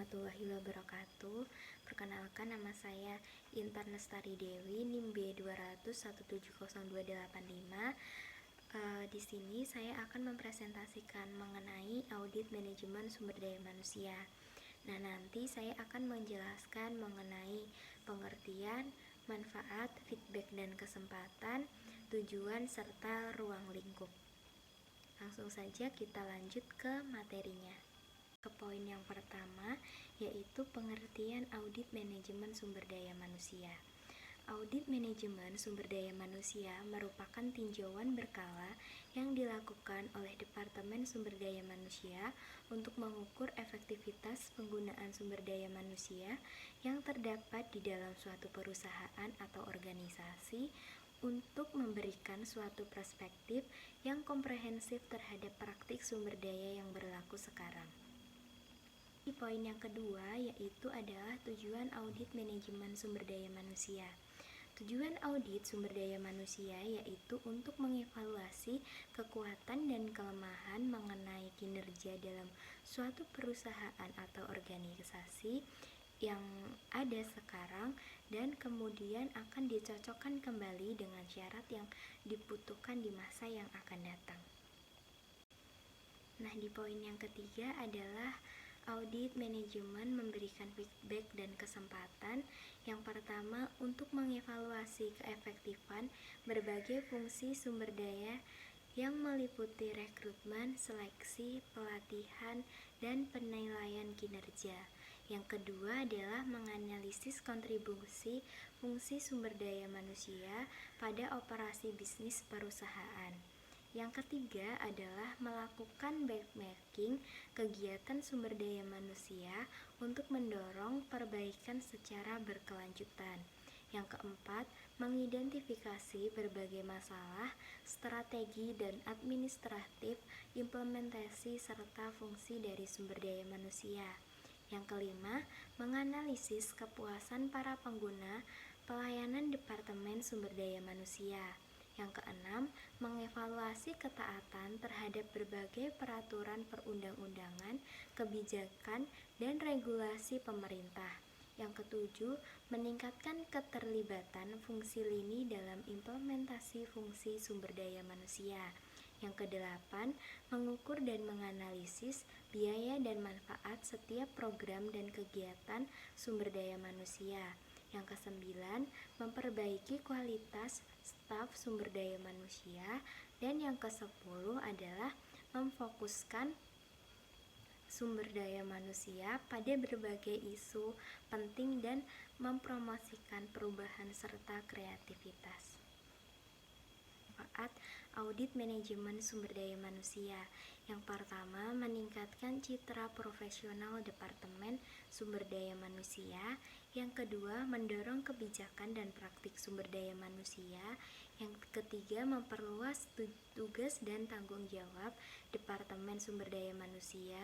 warahmatullahi wabarakatuh. Perkenalkan, nama saya Intan Lestari Dewi, NIM B200170285. Di sini saya akan mempresentasikan mengenai audit manajemen sumber daya manusia. Nah, nanti saya akan menjelaskan mengenai pengertian, manfaat, feedback dan kesempatan, tujuan serta ruang lingkup. Langsung saja kita lanjut ke materinya. Ke poin yang pertama, yaitu pengertian audit manajemen sumber daya manusia. Audit manajemen sumber daya manusia merupakan tinjauan berkala yang dilakukan oleh Departemen Sumber Daya Manusia untuk mengukur efektivitas penggunaan sumber daya manusia yang terdapat di dalam suatu perusahaan atau organisasi untuk memberikan suatu perspektif yang komprehensif terhadap praktik sumber daya yang berlaku sekarang. Poin yang kedua yaitu adalah tujuan audit manajemen sumber daya manusia. Tujuan audit sumber daya manusia yaitu untuk mengevaluasi kekuatan dan kelemahan mengenai kinerja dalam suatu perusahaan atau organisasi yang ada sekarang dan kemudian akan dicocokkan kembali dengan syarat yang dibutuhkan di masa yang akan datang. Nah, di poin yang ketiga adalah audit manajemen memberikan feedback dan kesempatan. Yang pertama, untuk mengevaluasi keefektifan berbagai fungsi sumber daya yang meliputi rekrutmen, seleksi, pelatihan, dan penilaian kinerja. Yang kedua adalah menganalisis kontribusi fungsi sumber daya manusia pada operasi bisnis perusahaan. Yang ketiga adalah melakukan benchmarking kegiatan sumber daya manusia untuk mendorong perbaikan secara berkelanjutan. Yang keempat, mengidentifikasi berbagai masalah, strategi dan administratif, implementasi serta fungsi dari sumber daya manusia. Yang kelima, menganalisis kepuasan para pengguna pelayanan Departemen Sumber Daya Manusia. Yang keenam, mengevaluasi ketaatan terhadap berbagai peraturan perundang-undangan, kebijakan, dan regulasi pemerintah. Yang ketujuh, meningkatkan keterlibatan fungsi lini dalam implementasi fungsi sumber daya manusia. Yang kedelapan, mengukur dan menganalisis biaya dan manfaat setiap program dan kegiatan sumber daya manusia. Yang kesembilan, memperbaiki kualitas staf sumber daya manusia. Dan yang kesepuluh adalah memfokuskan sumber daya manusia pada berbagai isu penting dan mempromosikan perubahan serta kreativitas. Manfaat audit manajemen sumber daya manusia. Yang pertama, meningkatkan citra profesional Departemen Sumber Daya Manusia. Yang kedua, mendorong kebijakan dan praktik sumber daya manusia. Yang ketiga, memperluas tugas dan tanggung jawab Departemen Sumber Daya Manusia.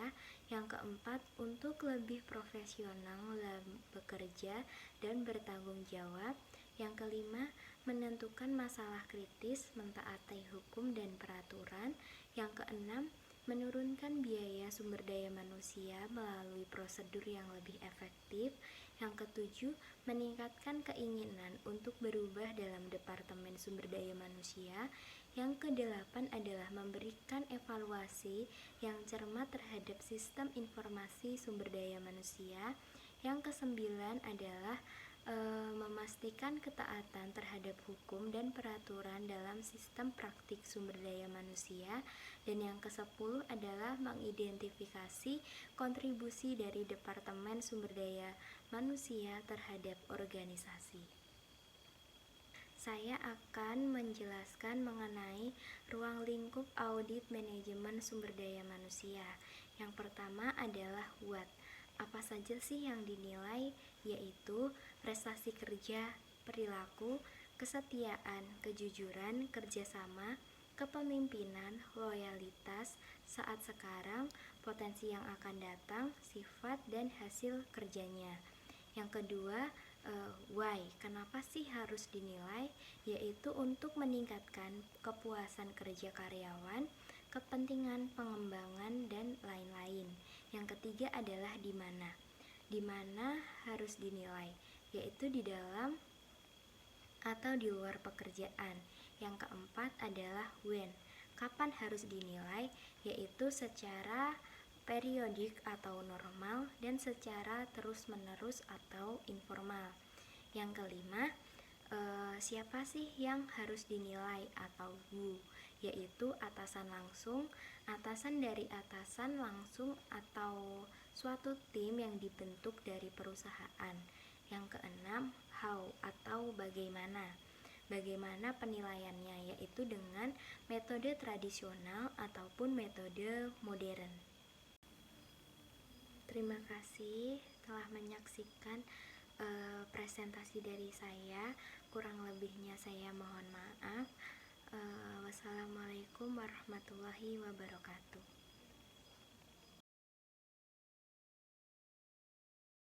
Yang keempat, untuk lebih profesional dalam bekerja dan bertanggung jawab. Yang kelima, menentukan masalah kritis, mentaati hukum dan peraturan. Yang keenam, menurunkan biaya sumber daya manusia melalui prosedur yang lebih efektif. Yang ketujuh, meningkatkan keinginan untuk berubah dalam Departemen Sumber Daya Manusia. Yang kedelapan adalah memberikan evaluasi yang cermat terhadap sistem informasi sumber daya manusia. Yang kesembilan adalah memastikan ketaatan terhadap hukum dan peraturan dalam sistem praktik sumber daya manusia. Dan yang ke-10 adalah mengidentifikasi kontribusi dari Departemen Sumber Daya Manusia terhadap organisasi. Saya akan menjelaskan mengenai ruang lingkup audit manajemen sumber daya manusia. Yang pertama adalah WOT. Apa saja sih yang dinilai? Yaitu prestasi kerja, perilaku, kesetiaan, kejujuran, kerjasama, kepemimpinan, loyalitas, saat sekarang, potensi yang akan datang, sifat dan hasil kerjanya. Yang kedua, why? Kenapa sih harus dinilai? Yaitu untuk meningkatkan kepuasan kerja karyawan, kepentingan pengembangan dan lain-lain. Yang ketiga adalah di mana. di mana harus dinilai, yaitu di dalam atau di luar pekerjaan. Yang keempat adalah when, kapan harus dinilai, yaitu secara periodik atau normal dan secara terus-menerus atau informal. Yang kelima, siapa sih yang harus dinilai atau who, yaitu atasan langsung, atasan dari atasan langsung atau suatu tim yang dibentuk dari perusahaan. Yang keenam, how atau bagaimana. Bagaimana penilaiannya, yaitu dengan metode tradisional ataupun metode modern. Terima kasih telah menyaksikan presentasi dari saya. Kurang lebihnya saya mohon maaf. Wassalamualaikum warahmatullahi wabarakatuh.